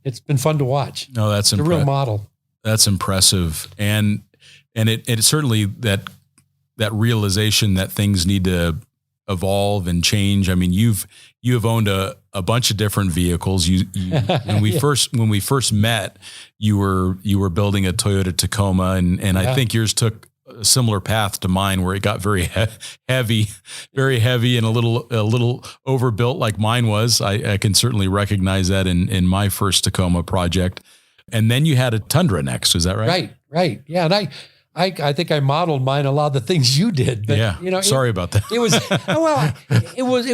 It's been fun to watch. No, that's a real model. That's impressive. And it certainly that realization that things need to evolve and change. I mean, you have owned a bunch of different vehicles. When we first met, you were building a Toyota Tacoma, and I think yours took a similar path to mine, where it got very heavy, and a little overbuilt like mine was. I can certainly recognize that in my first Tacoma project. And then you had a Tundra next. Is that right? Right. Yeah. And I think I modeled mine a lot of the things you did, but sorry about that. It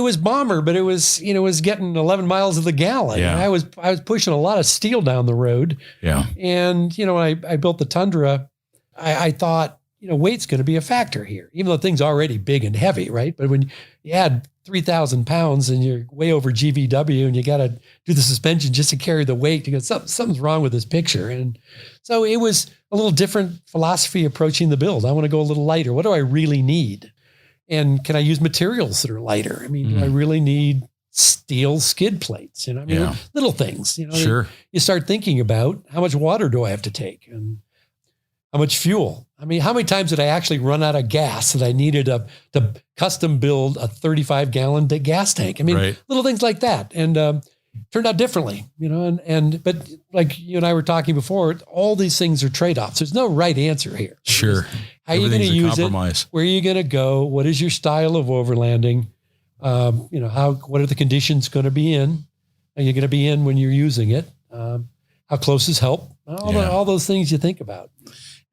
was bomber, but it was getting 11 miles of the gallon. Yeah. And I was pushing a lot of steel down the road. Yeah. And when I built the Tundra, I thought, weight's going to be a factor here, even though thing's already big and heavy, right? But when you add 3,000 pounds and you're way over GVW and you got to do the suspension just to carry the weight, you go, something's wrong with this picture. And so it was a little different philosophy approaching the build. I want to go a little lighter. What do I really need? And can I use materials that are lighter? I mean, do I really need steel skid plates? Little things, Sure. You start thinking about, how much water do I have to take? And how much fuel? I mean, how many times did I actually run out of gas that I needed to custom build a 35-gallon gas tank? I mean, little things like that. And turned out differently, but like you and I were talking before, all these things are trade-offs. There's no right answer here. Sure. How are you going to use it? Where are you going to go? What is your style of overlanding? What are the conditions going to be in? Are you going to be in when you're using it? How close is help? All those things you think about.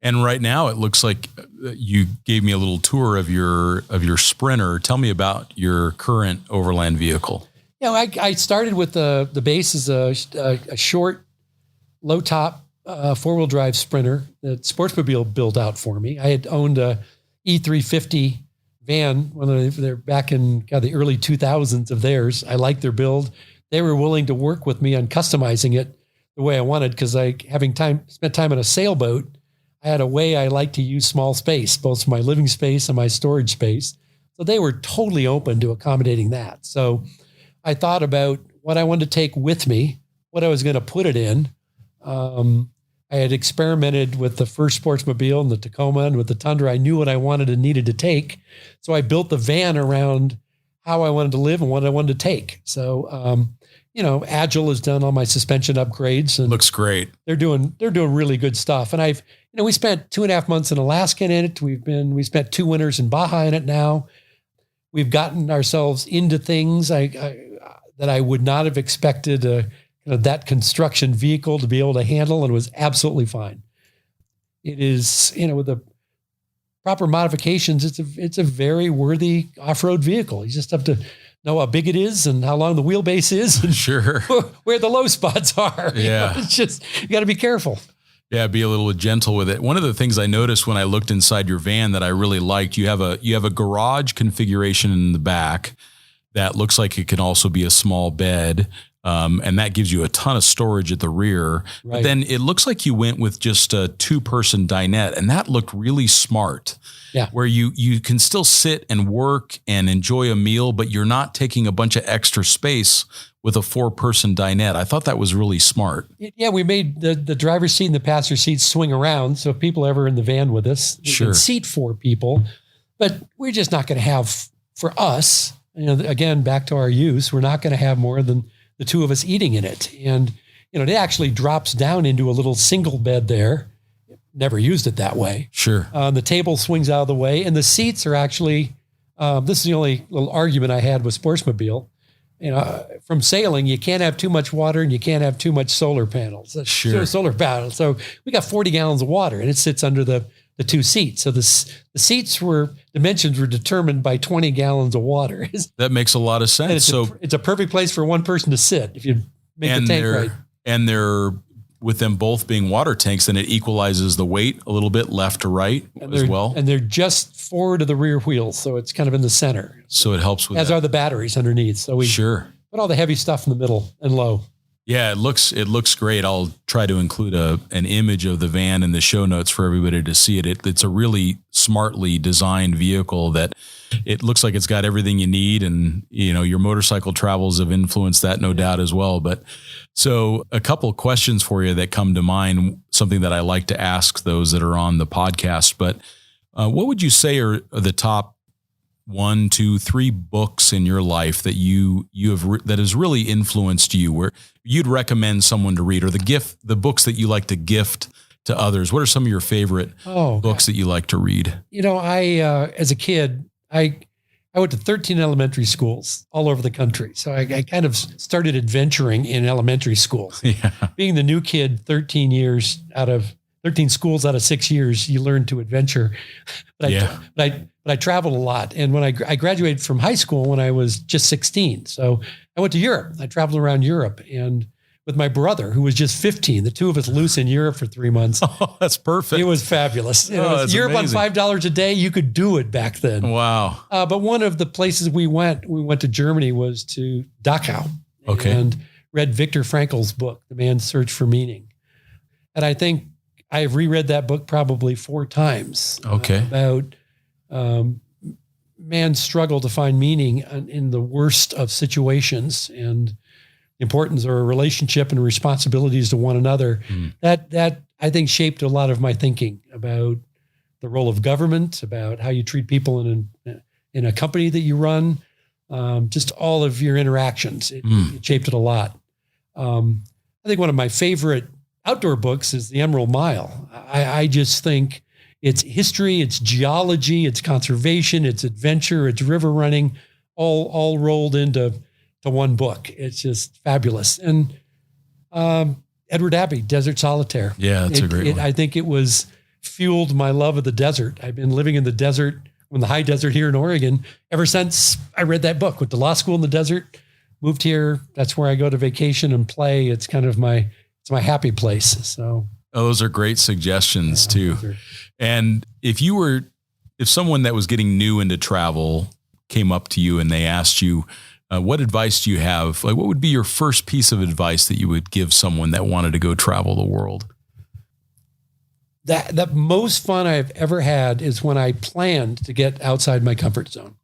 And right now it looks like you gave me a little tour of your Sprinter. Tell me about your current overland vehicle. I started with the base as a short, low top, 4-wheel drive Sprinter that Sportsmobile built out for me. I had owned a E350 van when they're back in the early 2000s of theirs. I liked their build. They were willing to work with me on customizing it the way I wanted, because spent time on a sailboat, I had a way I like to use small space, both my living space and my storage space. So they were totally open to accommodating that. So I thought about what I wanted to take with me, what I was going to put it in. I had experimented with the first Sportsmobile and the Tacoma and with the Tundra. I knew what I wanted and needed to take. So I built the van around how I wanted to live and what I wanted to take. So, Agile has done all my suspension upgrades and looks great. They're doing really good stuff. And we spent 2.5 months in Alaska in it. We spent 2 winters in Baja in it now. We've gotten ourselves into things that I would not have expected that construction vehicle to be able to handle, and it was absolutely fine. It is, with the proper modifications, it's a very worthy off-road vehicle. You just have to know how big it is and how long the wheelbase is and sure where the low spots are. Yeah. It's just, you got to be careful. Yeah, be a little gentle with it. One of the things I noticed when I looked inside your van that I really liked, you have a garage configuration in the back that looks like it can also be a small bed. And that gives you a ton of storage at the rear. Right. But then it looks like you went with just a 2-person dinette, and that looked really smart. Yeah. Where you can still sit and work and enjoy a meal, but you're not taking a bunch of extra space with a 4-person dinette. I thought that was really smart. Yeah, we made the driver's seat and the passenger seat swing around. So if people ever in the van with us, we can seat 4 people, but we're just not going to have, for us, again, back to our use, we're not going to have more than the 2 of us eating in it. And, it actually drops down into a little single bed there. Never used it that way. Sure. The table swings out of the way, and the seats are actually, this is the only little argument I had with Sportsmobile. From sailing, you can't have too much water and you can't have too much solar panels. Sure. Solar panels. So we got 40 gallons of water, and it sits under the 2 seats. So the seats dimensions were determined by 20 gallons of water. That makes a lot of sense. It's a perfect place for one person to sit if you make the tank right. And they're, with them both being water tanks, then it equalizes the weight a little bit left to right as well. And they're just forward of the rear wheels. So it's kind of in the center. So it helps with as that. Are the batteries underneath. So we put all the heavy stuff in the middle and low. Yeah, it looks great. I'll try to include an image of the van in the show notes for everybody to see it. It's a really smartly designed vehicle that it looks like it's got everything you need. And, your motorcycle travels have influenced that, no doubt as well. But so a couple of questions for you that come to mind, something that I like to ask those that are on the podcast. But what would you say are the top 1, 2, 3 books in your life that you have that has really influenced you, where you'd recommend someone to read, or the books that you like to gift to others? What are some of your favorite books that you like to read? I as a kid, I went to 13 elementary schools all over the country. So I kind of started adventuring in elementary schools. Yeah. Being the new kid, 13 schools out of 6 years, you learn to adventure. But I traveled a lot. And when I graduated from high school when I was just 16. So I went to Europe. I traveled around Europe, and with my brother, who was just 15, the 2 of us loose in Europe for 3 months. Oh, that's perfect. It was fabulous. That's Europe amazing. on $5 a day. You could do it back then. Wow. But one of the places we went to Germany, was to Dachau. Okay. And read Viktor Frankl's book, The Man's Search for Meaning. And I think I've reread that book probably 4 times. Okay. About man's struggle to find meaning in the worst of situations, and the importance of a relationship and responsibilities to one another. That I think shaped a lot of my thinking about the role of government, about how you treat people in a company that you run, just all of your interactions. It shaped it a lot. I think one of my favorite outdoor books is The Emerald Mile. I just think it's history, it's geology, it's conservation, it's adventure, it's river running, all rolled into one book. It's just fabulous. And Edward Abbey, Desert Solitaire. Yeah, that's a great one. I think it was fueled my love of the desert. I've been living in the desert, in the high desert here in Oregon, ever since I read that book. With the law school in the desert, moved here. That's where I go to vacation and play. It's kind of my happy place. So those are great suggestions too. And if someone that was getting new into travel came up to you and they asked you, what advice do you have? Like, what would be your first piece of advice that you would give someone that wanted to go travel the world? The most fun I've ever had is when I planned to get outside my comfort zone,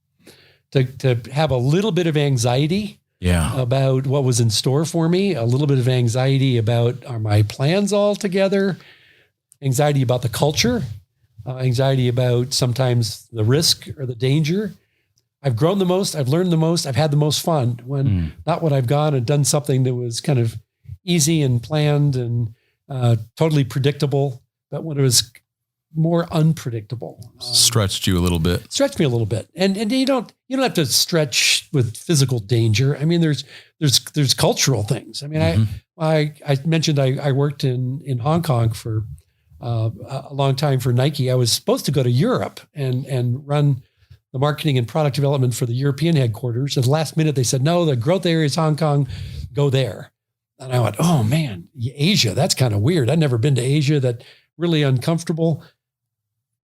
to have a little bit of anxiety about what was in store for me, a little bit of anxiety about, are my plans all together, anxiety about the culture, anxiety about sometimes the risk or the danger. I've grown the most, I've learned the most, I've had the most fun when not when I've gone and done something that was kind of easy and planned and totally predictable, but when it was more unpredictable. Stretched you a little bit. Stretched me a little bit. And you don't have to stretch with physical danger. I mean, there's cultural things. I mean, I mentioned I worked in Hong Kong for a long time for Nike. I was supposed to go to Europe and run the marketing and product development for the European headquarters. At the last minute, they said, no, the growth area is Hong Kong, go there. And I went, oh man, Asia, that's kind of weird. I'd never been to Asia, that really uncomfortable.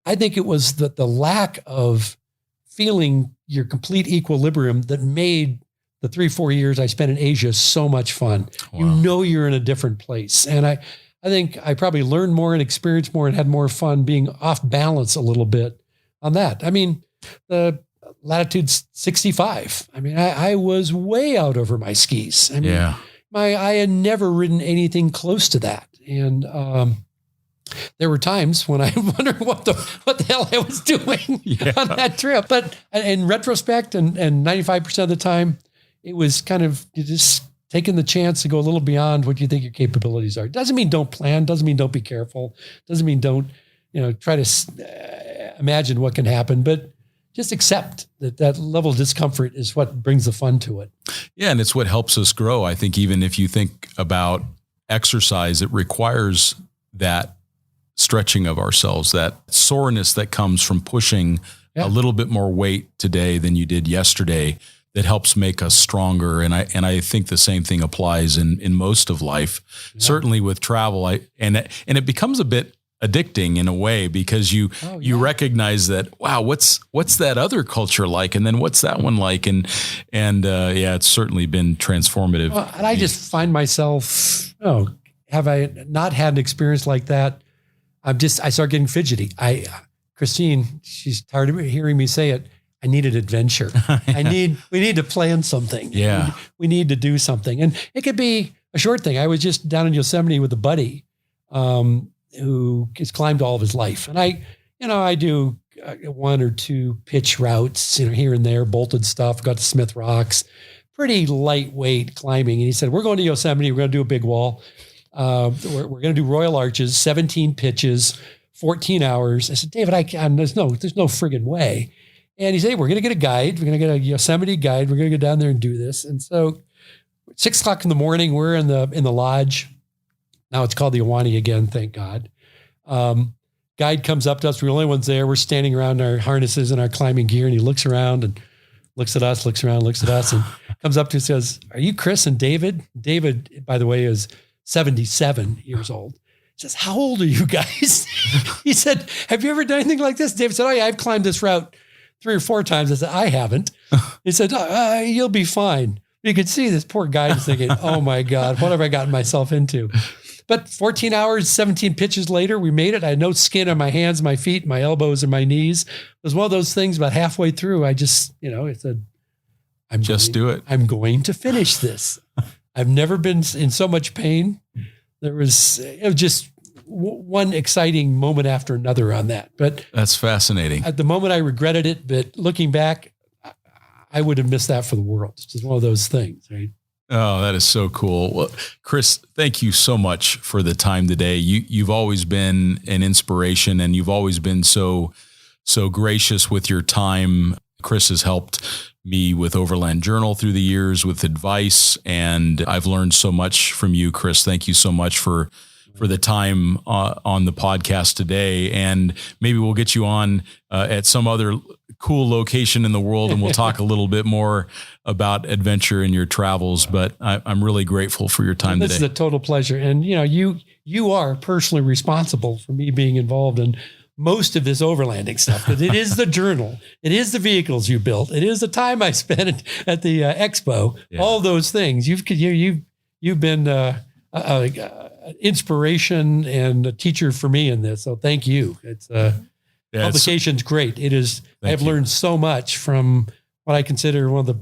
I think it was the lack of feeling your complete equilibrium that made the 3-4 years I spent in Asia so much fun. Wow. You know, you're in a different place. And I think I probably learned more and experienced more and had more fun being off balance a little bit on that. I mean, the latitude 65. I mean, I was way out over my skis. I mean, I had never ridden anything close to that. And there were times when I wondered what the hell I was doing on that trip. But in retrospect, and 95% of the time, it was kind of just taking the chance to go a little beyond what you think your capabilities are. Doesn't mean don't plan. Doesn't mean don't be careful. Doesn't mean don't try to imagine what can happen. But just accept that level of discomfort is what brings the fun to it. Yeah, and it's what helps us grow. I think even if you think about exercise, it requires that stretching of ourselves, that soreness that comes from pushing a little bit more weight today than you did yesterday, that helps make us stronger. And I think the same thing applies in most of life, certainly with travel. And it becomes a bit addicting in a way, because you recognize that, wow, what's that other culture like? And then what's that one like? And it's certainly been transformative. Well, and I just find myself, have I not had an experience like that? I start getting fidgety. Christine, she's tired of hearing me say it. I need an adventure. We need to plan something. Yeah. We need to do something. And it could be a short thing. I was just down in Yosemite with a buddy, who has climbed all of his life. And I do 1 or 2 pitch routes, here and there, bolted stuff, got to Smith Rocks, pretty lightweight climbing. And he said, we're going to Yosemite. We're going to do a big wall. We're going to do Royal Arches, 17 pitches, 14 hours. I said, David, there's no friggin' way. And he said, hey, we're going to get a guide. We're going to get a Yosemite guide. We're going to go down there and do this. And so 6 o'clock in the morning, we're in the lodge. Now it's called the Awani again, thank God. Guide comes up to us. We're the only ones there. We're standing around our harnesses and our climbing gear. And he looks around and looks at us, looks around, looks at us, and comes up to us and says, are you Chris and David? David, by the way, is 77 years old. He says, how old are you guys? He said, have you ever done anything like this? David said, oh yeah, I've climbed this route 3 or 4 times. I said, I haven't. He said, you'll be fine. You could see this poor guy is thinking, oh my God, what have I gotten myself into? But 14 hours, 17 pitches later, we made it. I had no skin on my hands, my feet, my elbows, and my knees. It was one of those things about halfway through, I just, I said, do it. I'm going to finish this. I've never been in so much pain. It was just one exciting moment after another on that. But that's fascinating. At the moment, I regretted it, but looking back, I would have missed that for the world. It's just one of those things, right? Oh, that is so cool. Well, Chris, thank you so much for the time today. You've always been an inspiration, and you've always been so gracious with your time. Chris has helped me with Overland Journal through the years with advice, and I've learned so much from you, Chris. Thank you so much for the time on the podcast today. And maybe we'll get you on at some other cool location in the world, and we'll talk a little bit more about adventure in your travels. But I'm really grateful for your time today. This is a total pleasure. And, you are personally responsible for me being involved in most of this overlanding stuff, because it is the journal, it is the vehicles you built, it is the time I spent at the expo, all those things. You've been inspiration and a teacher for me in this. So thank you. It's publication's great. It is. I've learned so much from what I consider one of the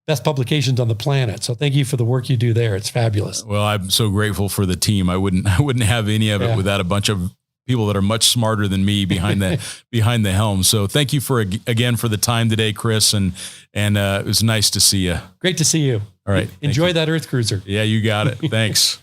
best publications on the planet. So thank you for the work you do there. It's fabulous. Well, I'm so grateful for the team. I wouldn't have any of it without a bunch of people that are much smarter than me behind the helm. So thank you again for the time today, Chris. And it was nice to see you. Great to see you. All right. Enjoy that Earth Cruiser. Yeah, you got it. Thanks.